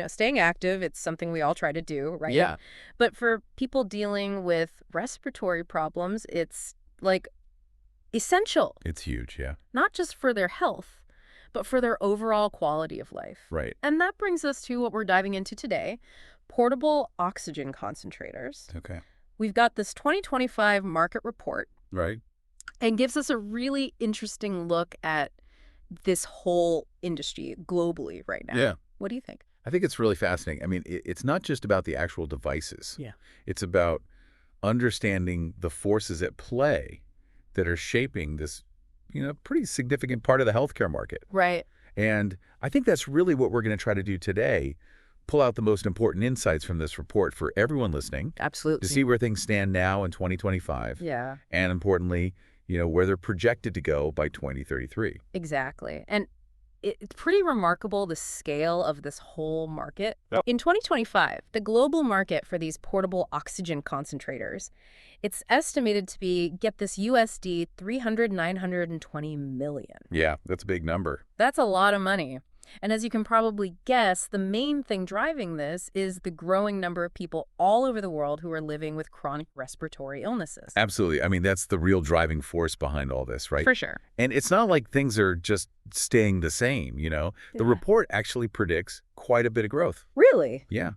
Staying active, it's something we all try to do, right? Yeah, But for people dealing with respiratory problems, it's like essential, it's huge. Yeah. not just for their health, but for their overall quality of life. Right. And that brings us to what we're diving into today, portable oxygen concentrators. Okay. We've got this 2025 market report Right. and gives us a really interesting look at this whole industry globally right now. Yeah. What do you think? I think it's really fascinating. I mean, it's not just about the actual devices. Yeah. It's about understanding the forces at play that are shaping this, pretty significant part of the healthcare market. Right. And I think that's really what we're going to try to do today, pull out the most important insights from this report for everyone listening to Absolutely. see where things stand now in 2025, Yeah, and importantly, where they're projected to go by 2033. exactly. And it's pretty remarkable the scale of this whole market. Yep. In 2025, the global market for these portable oxygen concentrators, it's estimated to be, get this, USD 920 million. Yeah, that's a big number. That's a lot of money. And as you can probably guess, the main thing driving this is the growing number of people all over the world who are living with chronic respiratory illnesses. Absolutely. I mean, that's the real driving force behind all this, right? For sure. And it's not like things are just staying the same. The Yeah. report actually predicts quite a bit of growth. Really? Yeah.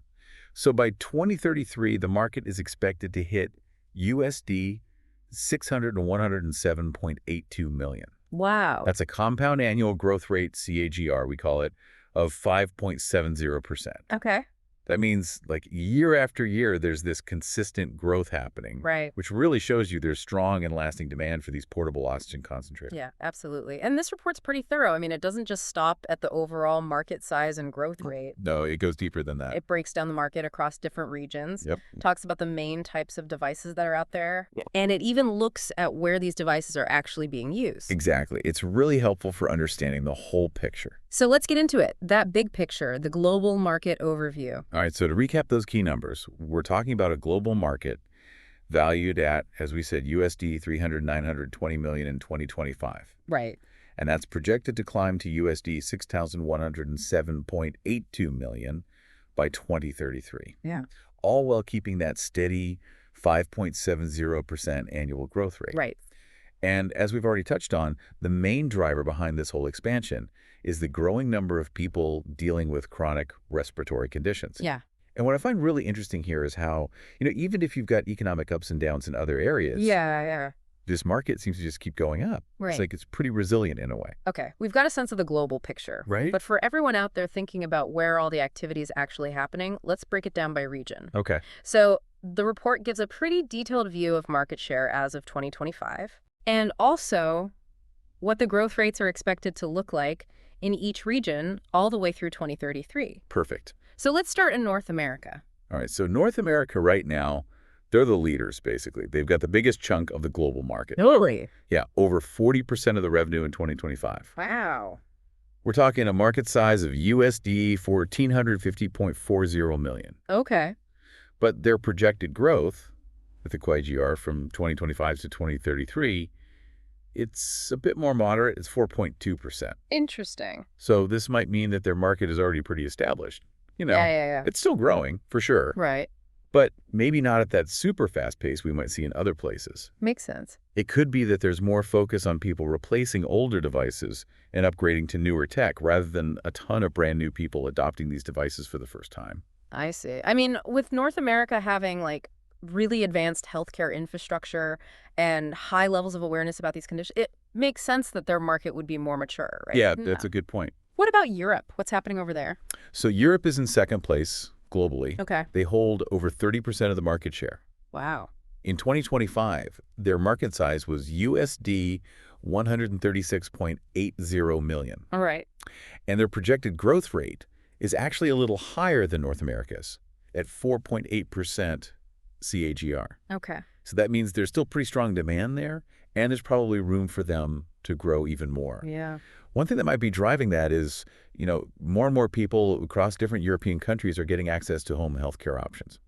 So by 2033, the market is expected to hit USD 600 and 107.82 million. Wow. That's a compound annual growth rate, CAGR, we call it, of 5.70%. Okay. That means like year after year, there's this consistent growth happening, Right. which really shows you there's strong and lasting demand for these portable oxygen concentrators. Yeah, absolutely. And this report's pretty thorough. I mean, it doesn't just stop at the overall market size and growth rate. No, it goes deeper than that. It breaks down the market across different regions, Yep. talks about the main types of devices that are out there, Yeah. and it even looks at where these devices are actually being used. Exactly. It's really helpful for understanding the whole picture. So let's get into it. That big picture, the global market overview. All right, so to recap those key numbers, we're talking about a global market valued at, as we said, USD 920 million in 2025. Right. And that's projected to climb to USD 6,107.82 million by 2033. Yeah. All while keeping that steady 5.70% annual growth rate. Right. And as we've already touched on, the main driver behind this whole expansion is the growing number of people dealing with chronic respiratory conditions. Yeah. And what I find really interesting here is how, even if you've got economic ups and downs in other areas, Yeah. this market seems to just keep going up. Right. It's like it's pretty resilient in a way. Okay, we've got a sense of the global picture. Right. But for everyone out there thinking about where all the activity is actually happening, let's break it down by region. Okay. So the report gives a pretty detailed view of market share as of 2025, and also what the growth rates are expected to look like in each region all the way through 2033. Perfect. So let's start in North America. All right. So North America right now, they're the leaders, basically. They've got the biggest chunk of the global market. Really? Yeah, over 40% of the revenue in 2025. Wow. We're talking a market size of USD 1,450.40 million. Okay. But their projected growth, with the CAGR from 2025 to 2033, it's a bit more moderate. It's 4.2%. Interesting. So this might mean that their market is already pretty established. Yeah. It's still growing, for sure. Right. But maybe not at that super fast pace we might see in other places. Makes sense. It could be that there's more focus on people replacing older devices and upgrading to newer tech rather than a ton of brand new people adopting these devices for the first time. I see. I mean, with North America having really advanced healthcare infrastructure and high levels of awareness about these conditions, it makes sense that their market would be more mature, right? Yeah, that's a good point. What about Europe? What's happening over there? So Europe is in second place globally. Okay. They hold over 30% of the market share. Wow. In 2025, their market size was USD 136.80 million. All right. And their projected growth rate is actually a little higher than North America's at 4.8% CAGR. Okay. So that means there's still pretty strong demand there, and there's probably room for them to grow even more. Yeah. One thing that might be driving that is, more and more people across different European countries are getting access to home healthcare options.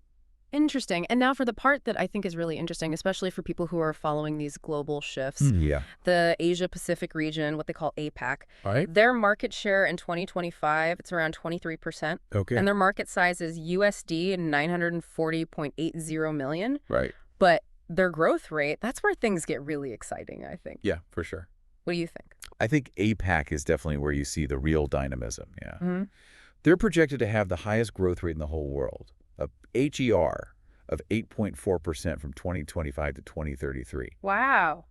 Interesting. And now for the part that I think is really interesting, especially for people who are following these global shifts, Yeah. the Asia-Pacific region, what they call APAC, All right. their market share in 2025, it's around 23%, Okay. and their market size is USD 940.80 million. Right. But their growth rate, that's where things get really exciting, I think. Yeah, for sure. What do you think? I think APAC is definitely where you see the real dynamism. Yeah. Hmm. They're projected to have the highest growth rate in the whole world, a HER of 8.4% from 2025 to 2033. Wow.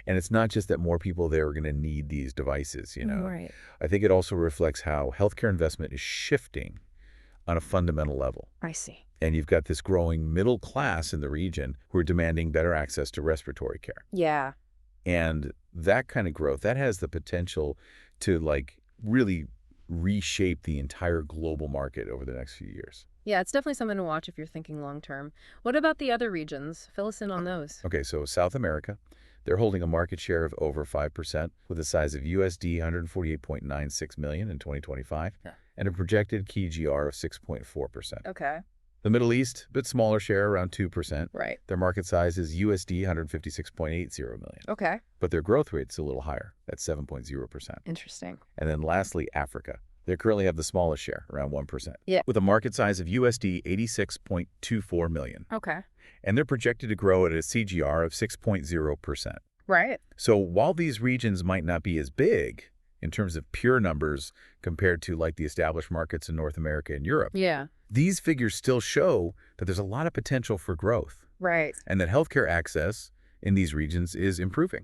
And it's not just that more people there are going to need these devices, you know. Right. I think it also reflects how healthcare investment is shifting on a fundamental level. I see. And you've got this growing middle class in the region who are demanding better access to respiratory care. Yeah. And that kind of growth, that has the potential to like really reshape the entire global market over the next few years. Yeah, it's definitely something to watch if you're thinking long term. What about the other regions? Fill us in on those. Okay, so South America, they're holding a market share of over 5% with a size of USD 148.96 million in 2025 Yeah. and a projected CAGR of 6.4%. Okay. The Middle East, a bit smaller share, around 2%. Right. Their market size is USD 156.80 million. Okay. But their growth rate's a little higher, at 7.0%. Interesting. And then lastly, Africa. They currently have the smallest share, around 1%. Yeah. With a market size of USD 86.24 million. Okay. And they're projected to grow at a CGR of 6.0%. Right. So while these regions might not be as big in terms of pure numbers compared to like the established markets in North America and Europe, Yeah. these figures still show that there's a lot of potential for growth Right. and that healthcare access in these regions is improving.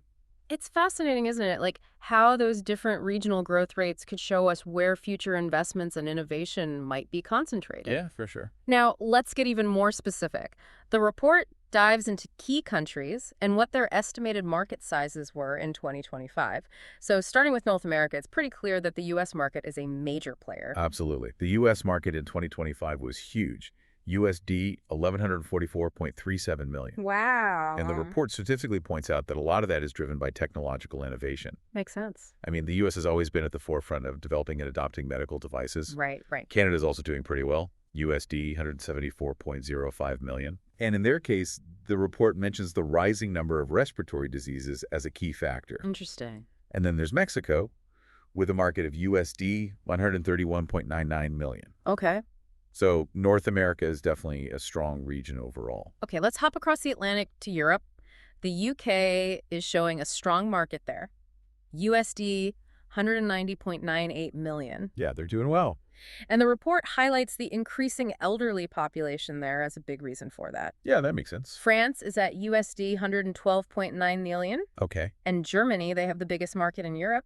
It's fascinating, isn't it? Like how those different regional growth rates could show us where future investments and innovation might be concentrated. for sure. Now, let's get even more specific. The report dives into key countries and what their estimated market sizes were in 2025. So starting with North America, it's pretty clear that the U.S. market is a major player. Absolutely. The U.S. market in 2025 was huge. USD 1,144.37 million. Wow. And the report statistically points out that a lot of that is driven by technological innovation. Makes sense. I mean, the U.S. has always been at the forefront of developing and adopting medical devices. Right, right. Canada's also doing pretty well, USD 174.05 million. And in their case, the report mentions the rising number of respiratory diseases as a key factor. Interesting. And then there's Mexico with a market of USD 131.99 million. Okay. So North America is definitely a strong region overall. Okay, let's hop across the Atlantic to Europe. The UK is showing a strong market there. USD 190.98 million. Yeah, they're doing well. And the report highlights the increasing elderly population there as a big reason for that. Yeah, that makes sense. France is at USD 112.9 million. Okay. And Germany, they have the biggest market in Europe,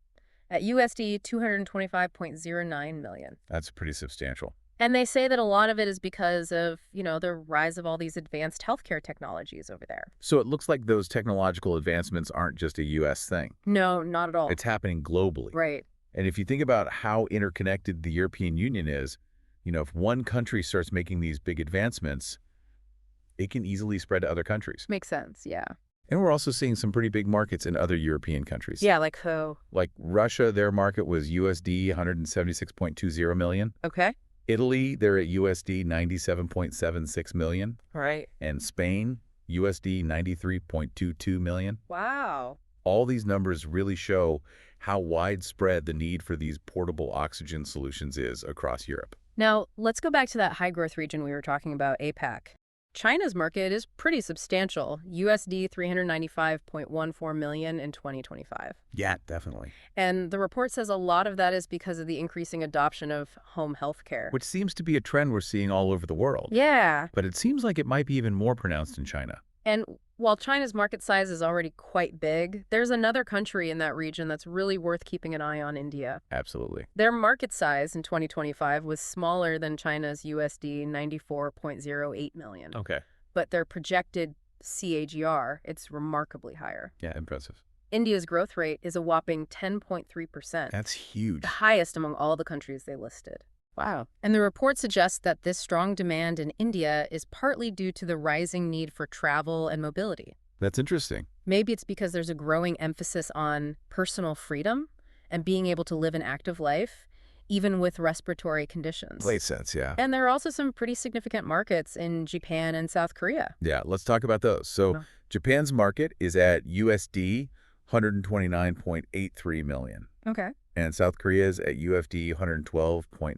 at USD 225.09 million. That's pretty substantial. And they say that a lot of it is because of, the rise of all these advanced healthcare technologies over there. So it looks like those technological advancements aren't just a U.S. thing. No, not at all. It's happening globally. Right. And if you think about how interconnected the European Union is, if one country starts making these big advancements, it can easily spread to other countries. Makes sense, yeah. And we're also seeing some pretty big markets in other European countries. Yeah, like who? Like Russia, their market was USD 176.20 million. Okay. Italy, they're at USD 97.76 million. Right. And Spain, USD 93.22 million. Wow. All these numbers really show how widespread the need for these portable oxygen solutions is across Europe. Now, let's go back to that high-growth region we were talking about, APAC. China's market is pretty substantial, USD 395.14 million in 2025. Yeah, definitely. And the report says a lot of that is because of the increasing adoption of home health care. Which seems to be a trend we're seeing all over the world. Yeah. But it seems like it might be even more pronounced in China. And while China's market size is already quite big, there's another country in that region that's really worth keeping an eye on: India. Absolutely. Their market size in 2025 was smaller than China's USD 94.08 million. Okay. But their projected CAGR, it's remarkably higher. Yeah, impressive. India's growth rate is a whopping 10.3%. That's huge. The highest among all the countries they listed. Wow. And the report suggests that this strong demand in India is partly due to the rising need for travel and mobility. That's interesting. Maybe it's because there's a growing emphasis on personal freedom and being able to live an active life even with respiratory conditions. Makes sense, yeah. And there are also some pretty significant markets in Japan and South Korea. Yeah, let's talk about those. So Oh. Japan's market is at USD 129.83 million. Okay. And South Korea's at USD 112.90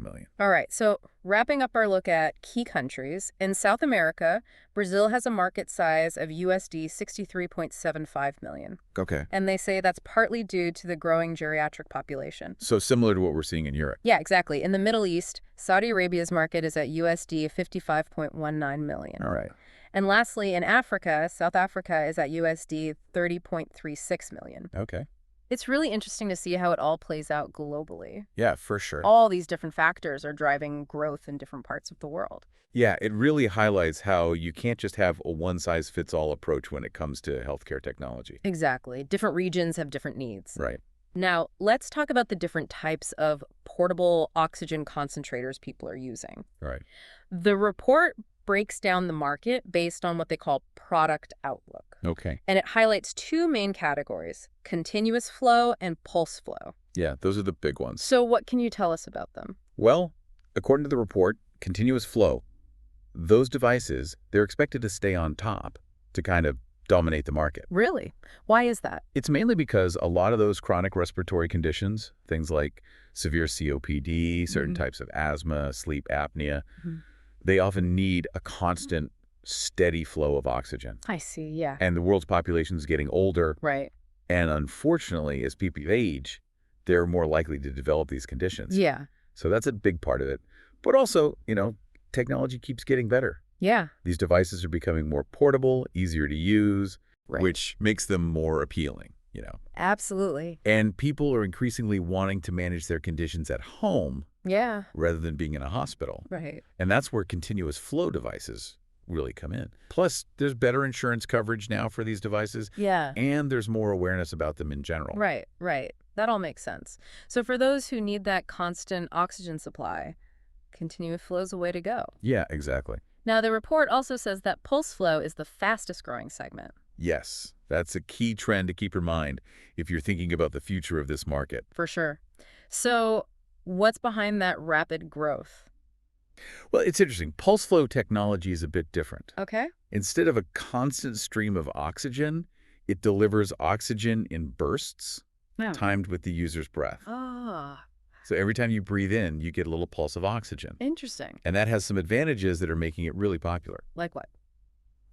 million. All right, so wrapping up our look at key countries, in South America, Brazil has a market size of USD 63.75 million. Okay. And they say that's partly due to the growing geriatric population. So similar to what we're seeing in Europe. Yeah, exactly. In the Middle East, Saudi Arabia's market is at USD 55.19 million. All right. And lastly, in Africa, South Africa is at USD 30.36 million. Okay. It's really interesting to see how it all plays out globally. Yeah, for sure. All these different factors are driving growth in different parts of the world. Yeah, it really highlights how you can't just have a one-size-fits-all approach when it comes to healthcare technology. Exactly. Different regions have different needs. Right. Now, let's talk about the different types of portable oxygen concentrators people are using. Right. The report breaks down the market based on what they call product outlook. Okay. And it highlights two main categories, continuous flow and pulse flow. Yeah, those are the big ones. So what can you tell us about them? Well, according to the report, continuous flow, those devices, they're expected to stay on top to kind of dominate the market. Really? Why is that? It's mainly because a lot of those chronic respiratory conditions, things like severe COPD, certain types of asthma, sleep apnea, they often need a constant, steady flow of oxygen. I see, yeah. And the world's population is getting older. Right. And unfortunately, as people age, they're more likely to develop these conditions. Yeah. So that's a big part of it. But also, technology keeps getting better. Yeah. These devices are becoming more portable, easier to use, Right. which makes them more appealing, Absolutely. And people are increasingly wanting to manage their conditions at home Yeah. rather than being in a hospital. Right. And that's where continuous flow devices really come in. Plus, there's better insurance coverage now for these devices, Yeah. and there's more awareness about them in general. Right. That all makes sense. So for those who need that constant oxygen supply, continuous flow is a way to go. Yeah, exactly. Now, the report also says that pulse flow is the fastest growing segment. Yes, that's a key trend to keep in mind if you're thinking about the future of this market. For sure. So what's behind that rapid growth? Well, it's interesting. Pulse flow technology is a bit different. Okay. Instead of a constant stream of oxygen, it delivers oxygen in bursts, Yeah. timed with the user's breath. Ah, So every time you breathe in, you get a little pulse of oxygen. interesting. And that has some advantages that are making it really popular. Like what?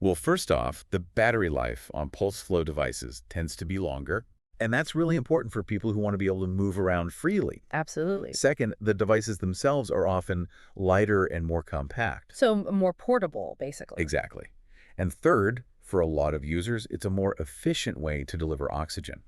Well, first off, the battery life on pulse flow devices tends to be longer, and that's really important for people who want to be able to move around freely. Absolutely. Second, the devices themselves are often lighter and more compact. So more portable, basically. Exactly. And third, for a lot of users, it's a more efficient way to deliver oxygen,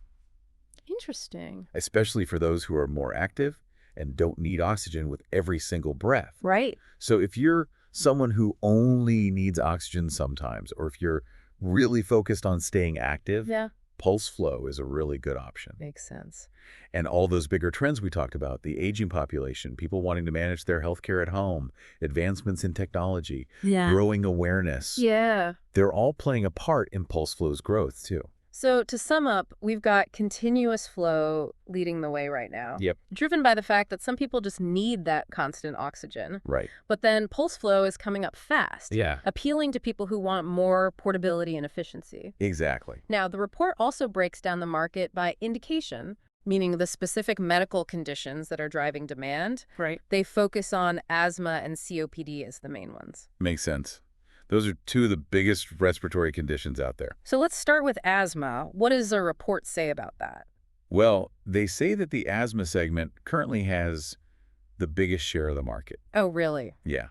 Interesting. especially for those who are more active and don't need oxygen with every single breath. Right. So if you're someone who only needs oxygen sometimes, or if you're really focused on staying active, Yeah. pulse flow is a really good option. Makes sense. And all those bigger trends we talked about, the aging population, people wanting to manage their healthcare at home, advancements in technology, Yeah. growing awareness, Yeah. they're all playing a part in pulse flow's growth too. So to sum up, we've got continuous flow leading the way right now. Yep. Driven by the fact that some people just need that constant oxygen. Right. But then pulse flow is coming up fast. Yeah. Appealing to people who want more portability and efficiency. Exactly. Now, the report also breaks down the market by indication, meaning the specific medical conditions that are driving demand. Right. They focus on asthma and COPD as the main ones. Makes sense. Those are two of the biggest respiratory conditions out there. So let's start with asthma. What does the report say about that? Well, they say that the asthma segment currently has the biggest share of the market. Oh, really? Yeah.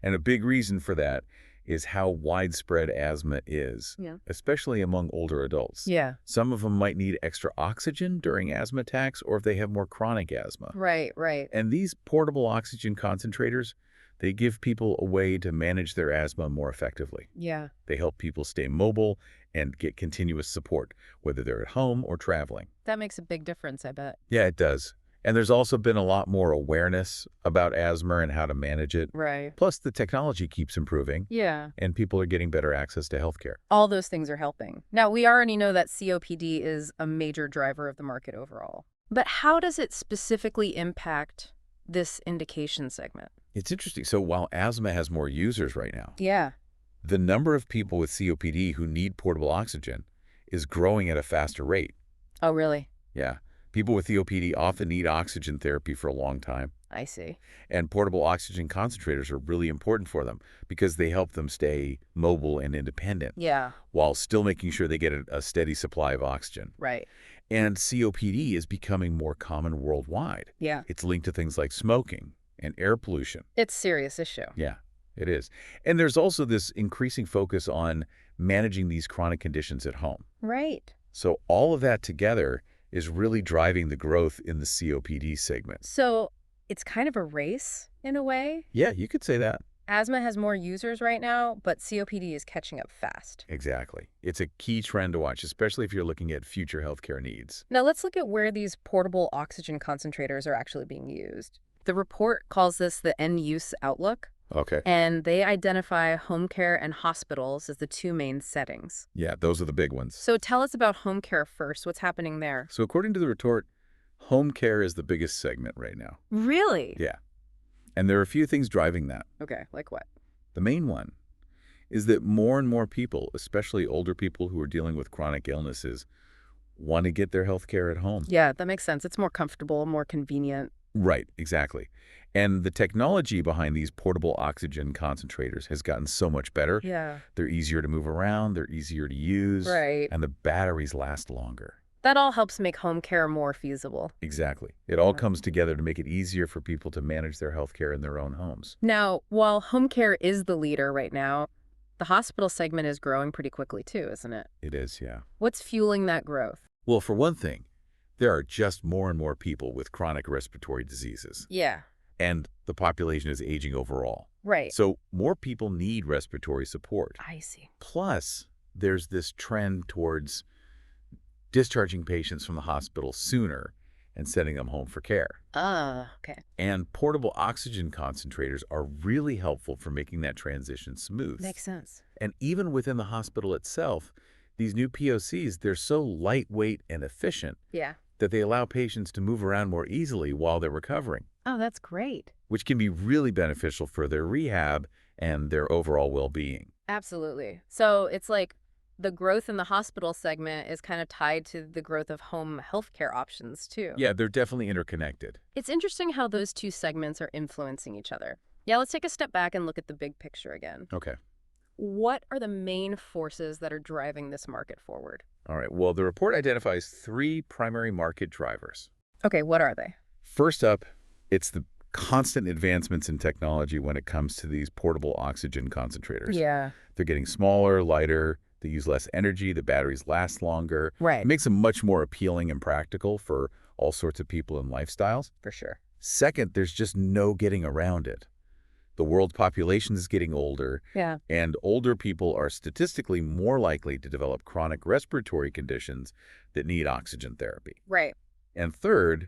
And a big reason for that is how widespread asthma is, Yeah. especially among older adults. Yeah. Some of them might need extra oxygen during asthma attacks or if they have more chronic asthma. Right. And these portable oxygen concentrators, they give people a way to manage their asthma more effectively. Yeah. They help people stay mobile and get continuous support, whether they're at home or traveling. That makes a big difference, I bet. Yeah, it does. And there's also been a lot more awareness about asthma and how to manage it. Right. Plus, the technology keeps improving, Yeah. and people are getting better access to healthcare. All those things are helping. Now, we already know that COPD is a major driver of the market overall. But how does it specifically impact this indication segment? It's interesting. So while asthma has more users right now, Yeah. the number of people with COPD who need portable oxygen is growing at a faster rate. Oh, really? Yeah. People with COPD often need oxygen therapy for a long time, I see. and portable oxygen concentrators are really important for them because they help them stay mobile and independent Yeah, while still making sure they get a steady supply of oxygen. right. And COPD is becoming more common worldwide. Yeah. It's linked to things like smoking and air pollution. It's a serious issue. Yeah, it is. And there's also this increasing focus on managing these chronic conditions at home. Right. So all of that together is really driving the growth in the COPD segment. So it's kind of a race in a way. Yeah, you could say that. Asthma has more users right now, but COPD is catching up fast. Exactly. It's a key trend to watch, especially if you're looking at future healthcare needs. Now let's look at where these portable oxygen concentrators are actually being used. The report calls this the end-use outlook, Okay. and they identify home care and hospitals as the two main settings. Yeah, those are the big ones. So tell us about home care first. What's happening there? So according to the report, home care is the biggest segment right now. Really? Yeah. And there are a few things driving that. Okay, like what? The main one is that more and more people, especially older people who are dealing with chronic illnesses, want to get their health care at home. Yeah, that makes sense. It's more comfortable, more convenient. Right, exactly. And the technology behind these portable oxygen concentrators has gotten so much better. Yeah. They're easier to move around, they're easier to use, Right. and the batteries last longer. That all helps make home care more feasible. Exactly. It all Yeah. comes together to make it easier for people to manage their health care in their own homes. Now, while home care is the leader right now, the hospital segment is growing pretty quickly too, isn't it? It is, yeah. What's fueling that growth? Well, for one thing, there are just more and more people with chronic respiratory diseases, Yeah. and the population is aging overall. Right. So more people need respiratory support. I see. Plus, there's this trend towards discharging patients from the hospital sooner and sending them home for care. Okay. And portable oxygen concentrators are really helpful for making that transition smooth. Makes sense. And even within the hospital itself, these new POCs, they're so lightweight and efficient Yeah. that they allow patients to move around more easily while they're recovering, Oh, that's great. which can be really beneficial for their rehab and their overall well-being. Absolutely. So it's like the growth in the hospital segment is kind of tied to the growth of home healthcare options too. Yeah, they're definitely interconnected. It's interesting how those two segments are influencing each other. Yeah, let's take a step back and look at the big picture again. Okay. What are the main forces that are driving this market forward? All right. Well, the report identifies three primary market drivers. Okay, what are they? First up, it's the constant advancements in technology when it comes to these portable oxygen concentrators. Yeah. They're getting smaller, lighter, they use less energy, the batteries last longer. Right. It makes them much more appealing and practical for all sorts of people and lifestyles. For sure. Second, there's just no getting around it. The world's population is getting older, Yeah. and older people are statistically more likely to develop chronic respiratory conditions that need oxygen therapy. Right. And third,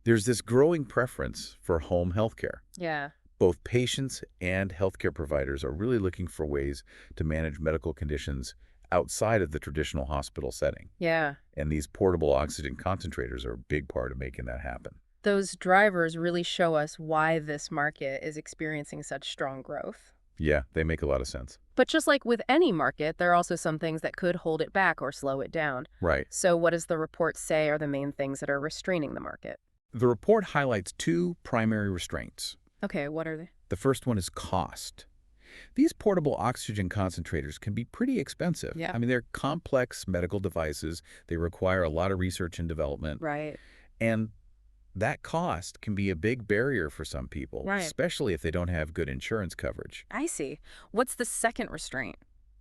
there's this growing preference for home healthcare. Yeah. Both patients and healthcare providers are really looking for ways to manage medical conditions outside of the traditional hospital setting. Yeah. And these portable oxygen concentrators are a big part of making that happen. Those drivers really show us why this market is experiencing such strong growth. Yeah, they make a lot of sense. But just like with any market, there are also some things that could hold it back or slow it down. Right. So what does the report say are the main things that are restraining the market? The report highlights two primary restraints. Okay, what are they? The first one is cost. These portable oxygen concentrators can be pretty expensive. Yeah. I mean, they're complex medical devices. They require a lot of research and development. Right. And that cost can be a big barrier for some people, Right. especially if they don't have good insurance coverage. I see. What's the second restraint?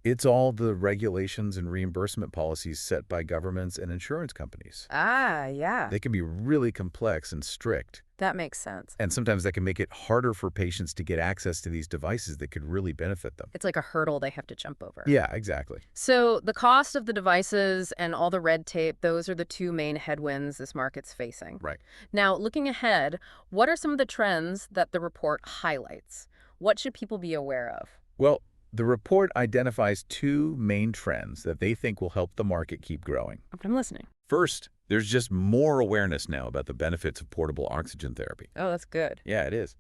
It's all the regulations and reimbursement policies set by governments and insurance companies. Yeah. They can be really complex and strict. That makes sense. And sometimes that can make it harder for patients to get access to these devices that could really benefit them. It's like a hurdle they have to jump over. Yeah, exactly. So the cost of the devices and all the red tape, those are the two main headwinds this market's facing. Right. Now, looking ahead, what are some of the trends that the report highlights? What should people be aware of? Well, the report identifies two main trends that they think will help the market keep growing. I'm listening. First There's just more awareness now about the benefits of portable oxygen therapy. Oh, that's good. Yeah, it is.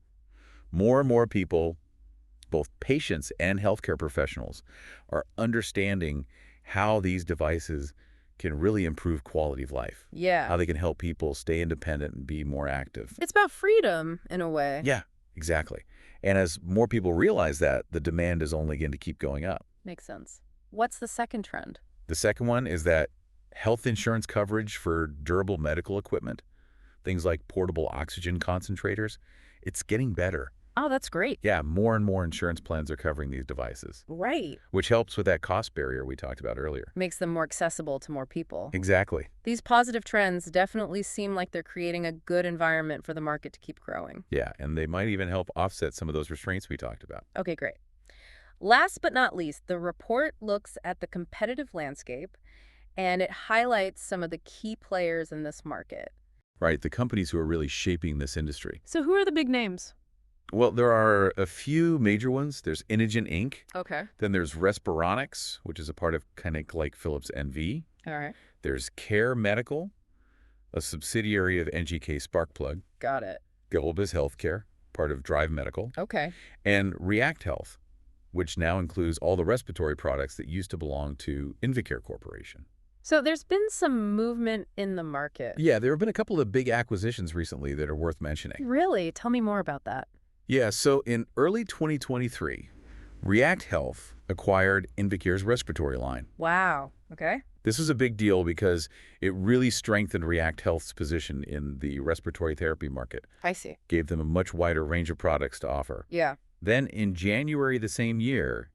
More and more people, both patients and healthcare professionals, are understanding how these devices can really improve quality of life, Yeah. how they can help people stay independent and be more active. It's about freedom in a way. Yeah, exactly. And as more people realize that, the demand is only going to keep going up. Makes sense. What's the second trend? The second one is that health insurance coverage for durable medical equipment, things like portable oxygen concentrators, it's getting better. Oh, that's great. Yeah, more and more insurance plans are covering these devices, Right. which helps with that cost barrier we talked about earlier. Makes them more accessible to more people. Exactly. These positive trends definitely seem like they're creating a good environment for the market to keep growing. Yeah, and they might even help offset some of those restraints we talked about. Okay, great. Last but not least, the report looks at the competitive landscape and it highlights some of the key players in this market. Right, the companies who are really shaping this industry. So who are the big names? Well, there are a few major ones. There's Inogen Inc. Okay. Then there's Respironics, which is a part of kind of like Philips NV. All right. There's Care Medical, a subsidiary of NGK Sparkplug. Got it. Globus Healthcare, part of Drive Medical. Okay. And React Health, which now includes all the respiratory products that used to belong to Invacare Corporation. So there's been some movement in the market. Yeah, there have been a couple of big acquisitions recently that are worth mentioning. Really? Tell me more about that. Yeah, so in early 2023, React Health acquired Invacare's respiratory line. Wow. Okay. This was a big deal because it really strengthened React Health's position in the respiratory therapy market, I see. gave them a much wider range of products to offer. Yeah. Then in January the same year,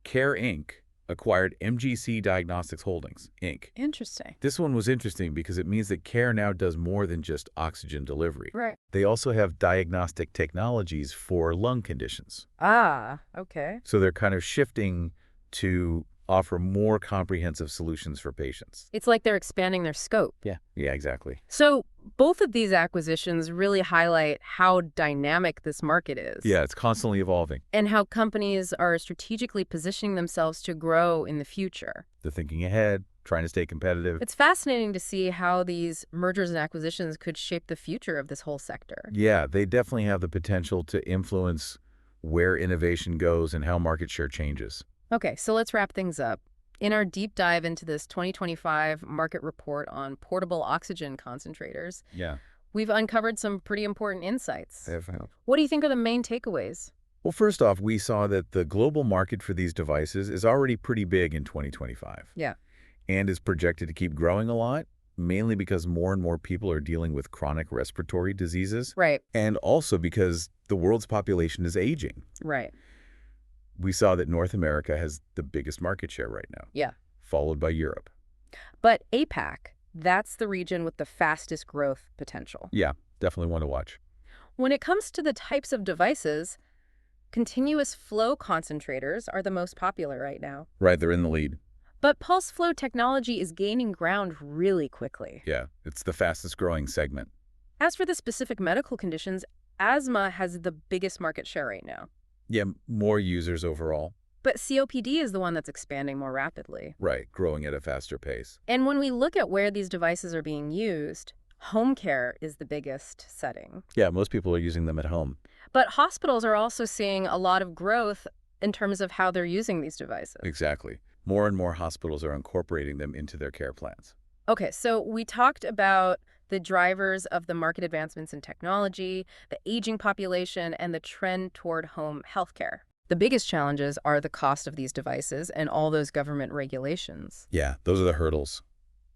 Care Inc. acquired MGC Diagnostics Holdings, Inc. Interesting. This one was interesting because it means that Care now does more than just oxygen delivery. Right. They also have diagnostic technologies for lung conditions. Ah, okay. So they're kind of shifting to offer more comprehensive solutions for patients. It's like they're expanding their scope. Yeah, exactly. So both of these acquisitions really highlight how dynamic this market is. Yeah, it's constantly evolving. And how companies are strategically positioning themselves to grow in the future. They're thinking ahead, trying to stay competitive. It's fascinating to see how these mergers and acquisitions could shape the future of this whole sector. Yeah, they definitely have the potential to influence where innovation goes and how market share changes. Okay, so let's wrap things up. In our deep dive into this 2025 market report on portable oxygen concentrators, Yeah. we've uncovered some pretty important insights. Definitely. What do you think are the main takeaways? Well, first off, we saw that the global market for these devices is already pretty big in 2025. Yeah. And is projected to keep growing a lot, mainly because more and more people are dealing with chronic respiratory diseases, Right, and also because the world's population is aging. right. We saw that North America has the biggest market share right now, Yeah. followed by Europe. But APAC, that's the region with the fastest growth potential. Yeah, definitely one to watch. When it comes to the types of devices, continuous flow concentrators are the most popular right now. Right, they're in the lead. But pulse flow technology is gaining ground really quickly. Yeah, it's the fastest growing segment. As for the specific medical conditions, asthma has the biggest market share right now. Yeah, more users overall. But COPD is the one that's expanding more rapidly. Right, growing at a faster pace. And when we look at where these devices are being used, home care is the biggest setting. Yeah, most people are using them at home. But hospitals are also seeing a lot of growth in terms of how they're using these devices. Exactly. More and more hospitals are incorporating them into their care plans. Okay, so we talked about the drivers of the market advancements in technology, the aging population, and the trend toward home healthcare. The biggest challenges are the cost of these devices and all those government regulations. Yeah, those are the hurdles.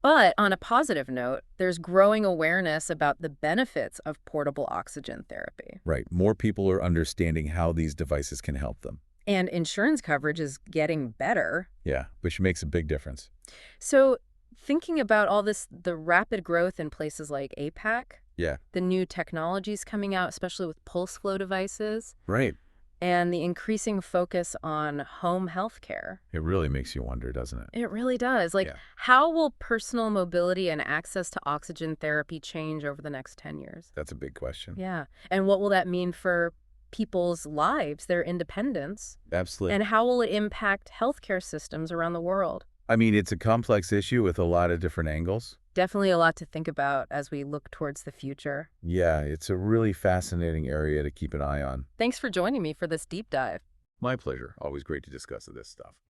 But on a positive note, there's growing awareness about the benefits of portable oxygen therapy. Right, more people are understanding how these devices can help them. And insurance coverage is getting better. Yeah, which makes a big difference. So thinking about all this, the rapid growth in places like APAC, Yeah. the new technologies coming out, especially with pulse flow devices, Right. and the increasing focus on home health care. It really makes you wonder, doesn't it? It really does. Like, Yeah. how will personal mobility and access to oxygen therapy change over the next 10 years? That's a big question. Yeah. And what will that mean for people's lives, their independence? Absolutely. And how will it impact healthcare systems around the world? I mean, it's a complex issue with a lot of different angles. Definitely a lot to think about as we look towards the future. Yeah, it's a really fascinating area to keep an eye on. Thanks for joining me for this deep dive. My pleasure. Always great to discuss this stuff.